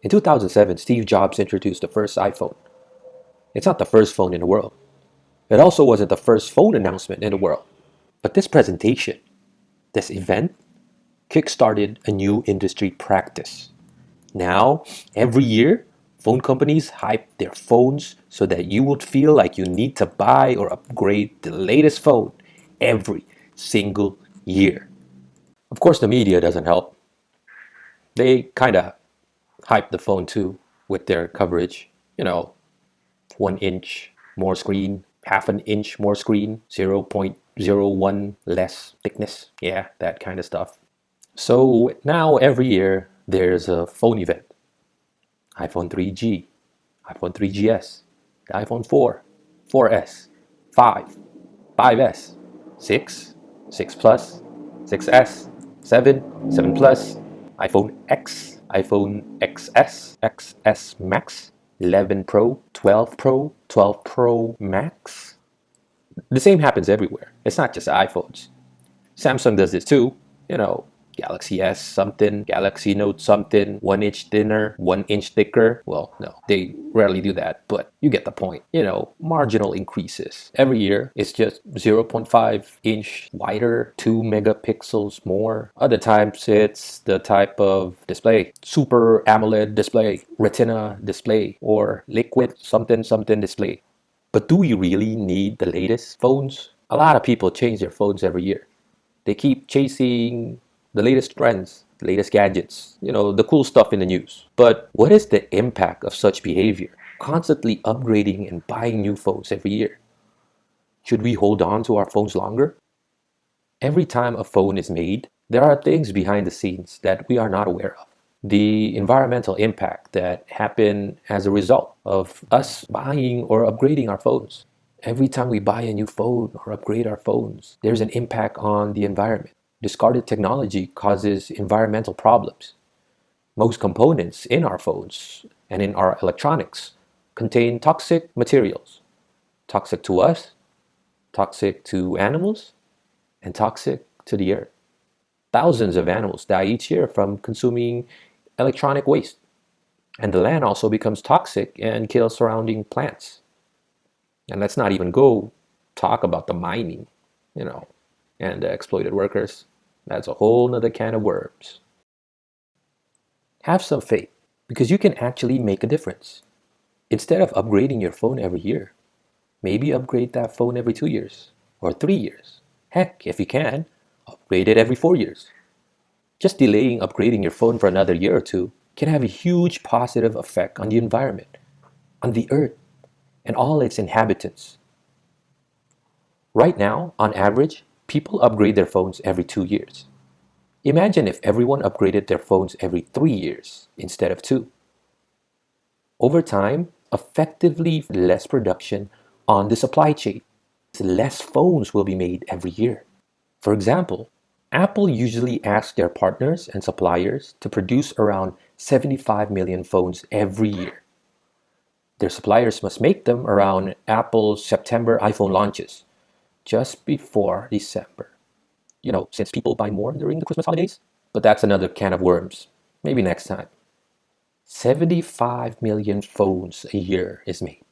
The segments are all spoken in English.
In 2007, Steve Jobs introduced the first iPhone. It's not the first phone in the world. It also wasn't the first phone announcement in the world. But this presentation, this event, kickstarted a new industry practice. Now, every year, phone companies hype their phones so that you would feel like you need to buy or upgrade the latest phone every single year. Of course, the media doesn't help. They kind of hype the phone too with their coverage. 1 inch more screen, half an inch more screen, 0.01 less thickness. Yeah, that kind of stuff. So now every year there's a phone event. iPhone 3G, iPhone 3GS, iPhone 4, 4S, 5, 5S, 6, 6 Plus, 6S, 7, 7 Plus, iPhone X, iPhone XS, XS Max, 11 Pro, 12 Pro, 12 Pro Max. The same happens everywhere. It's not just iPhones. Samsung does this too. You know, Galaxy S something, Galaxy Note something, 1 inch thinner, 1 inch thicker. Well, no, they rarely do that, but you get the point. Marginal increases. Every year, it's just 0.5 inch wider, 2 megapixels more. Other times, it's the type of display, Super AMOLED display, Retina display, or liquid something something display. But do we really need the latest phones? A lot of people change their phones every year. They keep chasing the latest trends, the latest gadgets, the cool stuff in the news. But what is the impact of such behavior? Constantly upgrading and buying new phones every year. Should we hold on to our phones longer? Every time a phone is made, there are things behind the scenes that we are not aware of. The environmental impact that happen as a result of us buying or upgrading our phones. Every time we buy a new phone or upgrade our phones, there's an impact on the environment. Discarded technology causes environmental problems. Most components in our phones and in our electronics contain toxic materials. Toxic to us, toxic to animals, and toxic to the earth. Thousands of animals die each year from consuming electronic waste. And the land also becomes toxic and kills surrounding plants. And let's not even go talk about the mining, and the exploited workers. That's a whole nother can of worms. Have some faith, because you can actually make a difference. Instead of upgrading your phone every year, maybe upgrade that phone every 2 years or 3 years. Heck, if you can, upgrade it every 4 years. Just delaying upgrading your phone for another year or two can have a huge positive effect on the environment, on the earth, and all its inhabitants. Right now, on average, people upgrade their phones every 2 years. Imagine if everyone upgraded their phones every 3 years instead of two. Over time, effectively less production on the supply chain. Less phones will be made every year. For example, Apple usually asks their partners and suppliers to produce around 75 million phones every year. Their suppliers must make them around Apple's September iPhone launches, just before December. Since people buy more during the Christmas holidays. But that's another can of worms. Maybe next time. 75 million phones a year is made.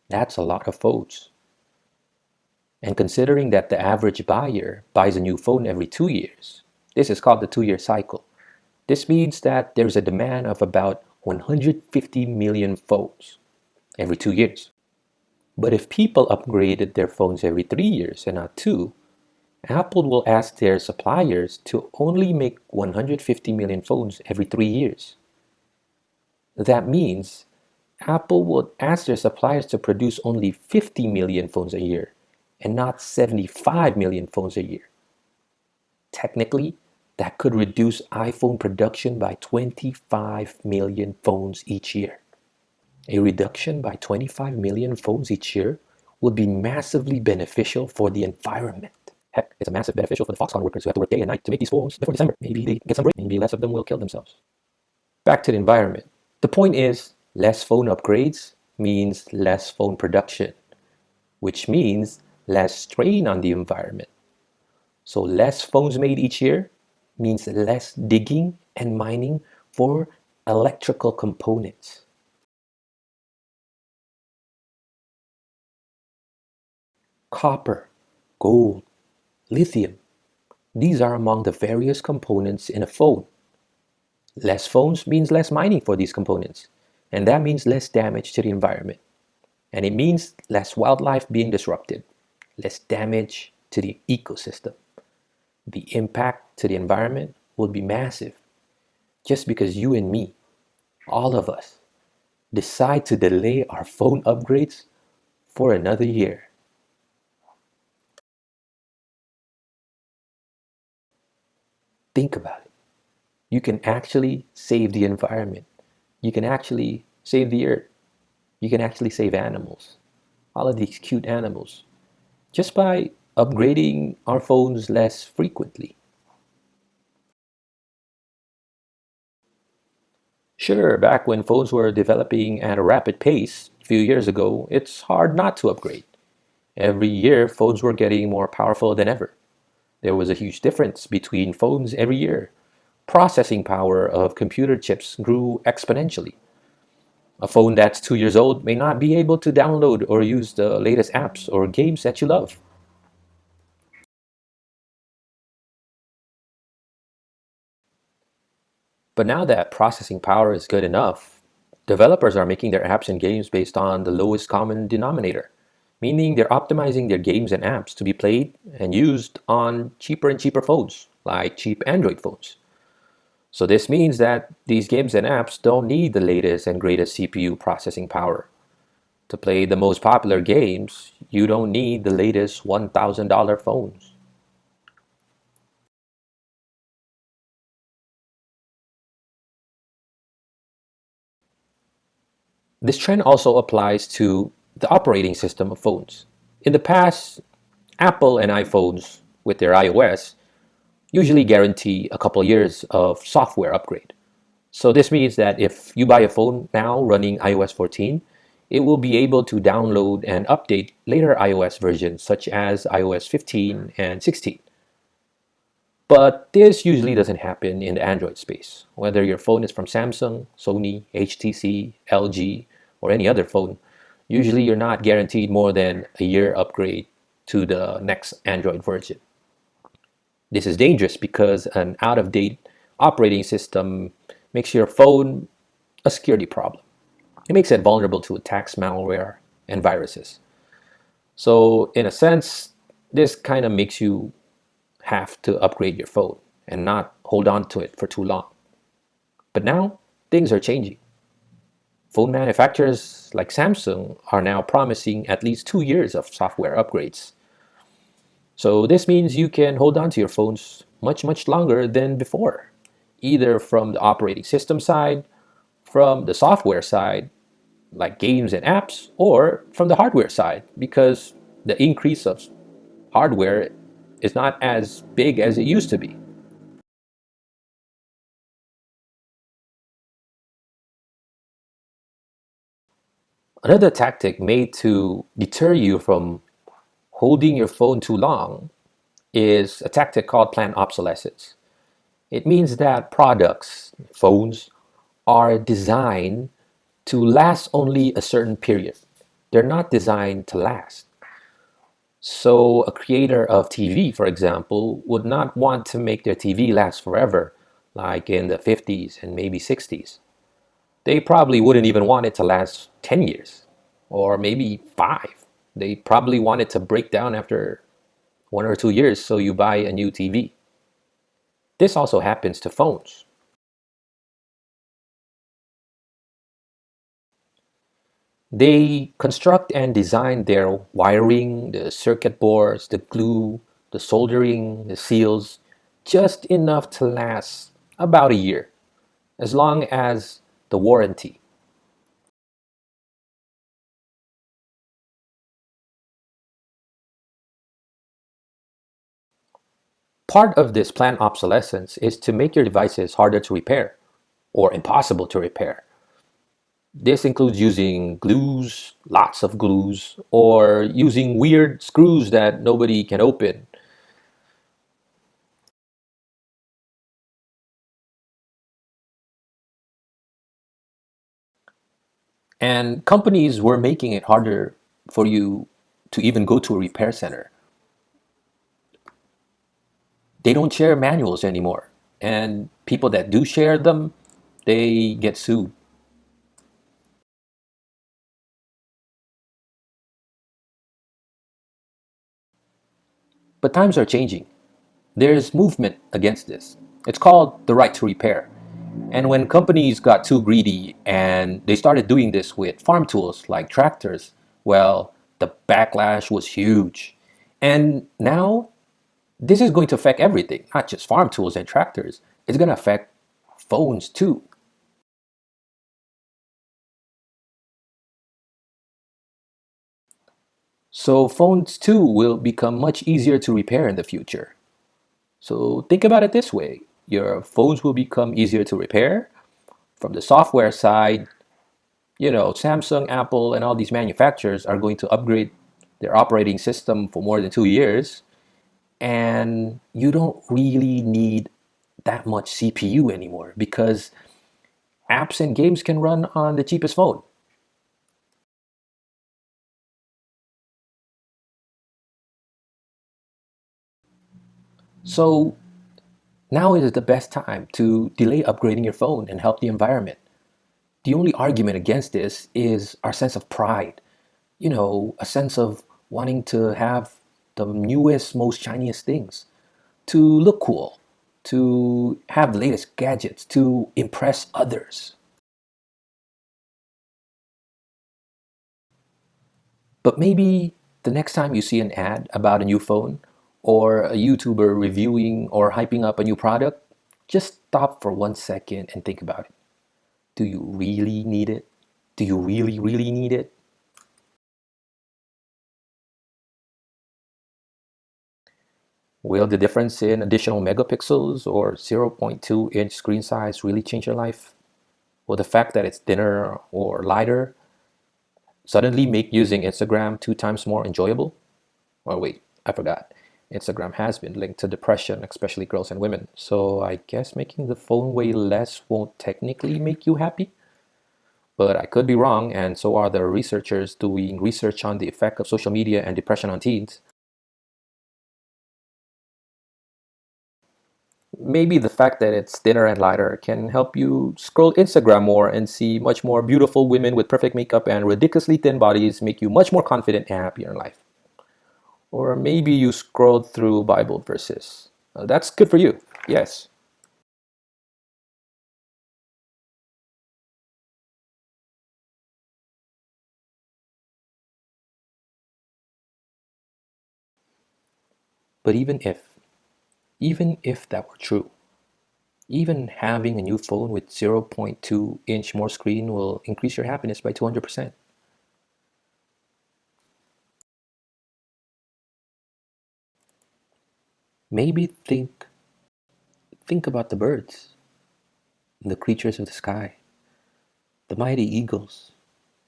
That's a lot of phones. And considering that the average buyer buys a new phone every 2 years, this is called the 2-year cycle. This means that there's a demand of about 150 million phones every 2 years. But if people upgraded their phones every 3 years and not two, Apple will ask their suppliers to only make 150 million phones every 3 years. That means Apple would ask their suppliers to produce only 50 million phones a year and not 75 million phones a year. Technically, that could reduce iPhone production by 25 million phones each year. A reduction by 25 million phones each year would be massively beneficial for the environment. Heck, it's a massive beneficial for the Foxconn workers who have to work day and night to make these phones before December. Maybe they get some break. Maybe less of them will kill themselves. Back to the environment. The point is, less phone upgrades means less phone production, which means less strain on the environment. So less phones made each year means less digging and mining for electrical components. Copper, gold, lithium. These are among the various components in a phone. Less phones means less mining for these components, and that means less damage to the environment. And it means less wildlife being disrupted, less damage to the ecosystem. The impact to the environment will be massive just because you and me, all of us, decide to delay our phone upgrades for another year. Think about it. You can actually save the environment. You can actually save the earth. You can actually save animals. All of these cute animals. Just by upgrading our phones less frequently. Sure, back when phones were developing at a rapid pace a few years ago, it's hard not to upgrade. Every year, phones were getting more powerful than ever. There was a huge difference between phones every year. Processing power of computer chips grew exponentially. A phone that's 2 years old may not be able to download or use the latest apps or games that you love. But now that processing power is good enough, developers are making their apps and games based on the lowest common denominator, meaning they're optimizing their games and apps to be played and used on cheaper and cheaper phones, like cheap Android phones. So this means that these games and apps don't need the latest and greatest CPU processing power. To play the most popular games, you don't need the latest $1,000 phones. This trend also applies to the operating system of phones. In the past, Apple and iPhones with their iOS usually guarantee a couple years of software upgrade. So this means that if you buy a phone now running iOS 14, it will be able to download and update later iOS versions such as iOS 15 and 16. But this usually doesn't happen in the Android space. Whether your phone is from Samsung, Sony, HTC, LG, or any other phone, usually you're not guaranteed more than a year upgrade to the next Android version. This is dangerous because an out-of-date operating system makes your phone a security problem. It makes it vulnerable to attacks, malware, and viruses. So in a sense, this kind of makes you have to upgrade your phone and not hold on to it for too long. But now things are changing. Phone manufacturers like Samsung are now promising at least 2 years of software upgrades. So this means you can hold on to your phones much, much longer than before, either from the operating system side, from the software side, like games and apps, or from the hardware side, because the increase of hardware is not as big as it used to be. Another tactic made to deter you from holding your phone too long is a tactic called planned obsolescence. It means that products, phones, are designed to last only a certain period. They're not designed to last. So, a creator of TV, for example, would not want to make their TV last forever, like in the 50s and maybe 60s. They probably wouldn't even want it to last 10 years or maybe five. They probably want it to break down after 1 or 2 years, so you buy a new TV. This also happens to phones. They construct and design their wiring, the circuit boards, the glue, the soldering, the seals, just enough to last about a year, as long as the warranty. Part of this planned obsolescence is to make your devices harder to repair or impossible to repair. This includes using glues, lots of glues, or using weird screws that nobody can open. And companies were making it harder for you to even go to a repair center. They don't share manuals anymore. And people that do share them, they get sued. But times are changing. There's movement against this. It's called the right to repair. And when companies got too greedy and they started doing this with farm tools like tractors, well, the backlash was huge. And now this is going to affect everything, not just farm tools and tractors. It's going to affect phones too. So phones too will become much easier to repair in the future. So think about it this way. Your phones will become easier to repair. From the software side, Samsung, Apple, and all these manufacturers are going to upgrade their operating system for more than 2 years. And you don't really need that much CPU anymore because apps and games can run on the cheapest phone. So now is the best time to delay upgrading your phone and help the environment. The only argument against this is our sense of pride, a sense of wanting to have the newest, most shiniest things, to look cool, to have the latest gadgets, to impress others. But maybe the next time you see an ad about a new phone or a YouTuber reviewing or hyping up a new product, just stop for 1 second and think about it. Do you really need it? Do you really, really need it? Will the difference in additional megapixels or zero point 0.2 inch screen size really change your life? Will the fact that it's thinner or lighter suddenly make using Instagram 2 times more enjoyable? Or wait, I forgot. Instagram has been linked to depression, especially girls and women. So I guess making the phone weigh less won't technically make you happy? But I could be wrong, and so are the researchers doing research on the effect of social media and depression on teens. Maybe the fact that it's thinner and lighter can help you scroll Instagram more and see much more beautiful women with perfect makeup and ridiculously thin bodies make you much more confident and happier in life. Or maybe you scrolled through Bible verses. That's good for you, yes. But even if that were true, even having a new phone with zero point 0.2 inch more screen will increase your happiness by 200%. Maybe think about the birds, the creatures of the sky, the mighty eagles,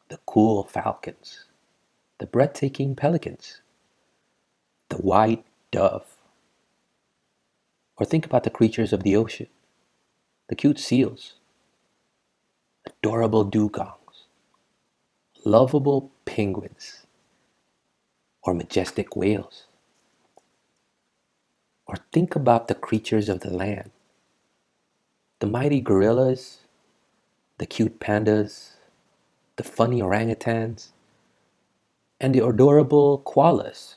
the cool falcons, the breathtaking pelicans, the white dove. Or think about the creatures of the ocean, the cute seals, adorable dugongs, lovable penguins, or majestic whales. Or think about the creatures of the land, the mighty gorillas, the cute pandas, the funny orangutans, and the adorable koalas.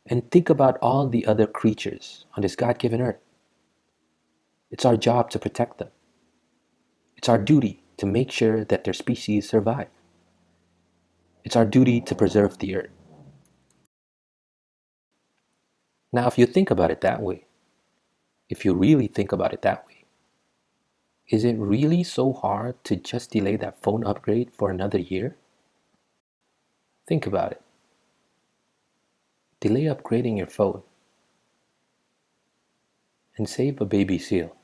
And think about all the other creatures on this God given earth. It's our job to protect them. It's our duty to make sure that their species survive. It's our duty to preserve the earth. Now, if you think about it that way, if you really think about it that way, is it really so hard to just delay that phone upgrade for another year? Think about it. Delay upgrading your phone and save a baby seal.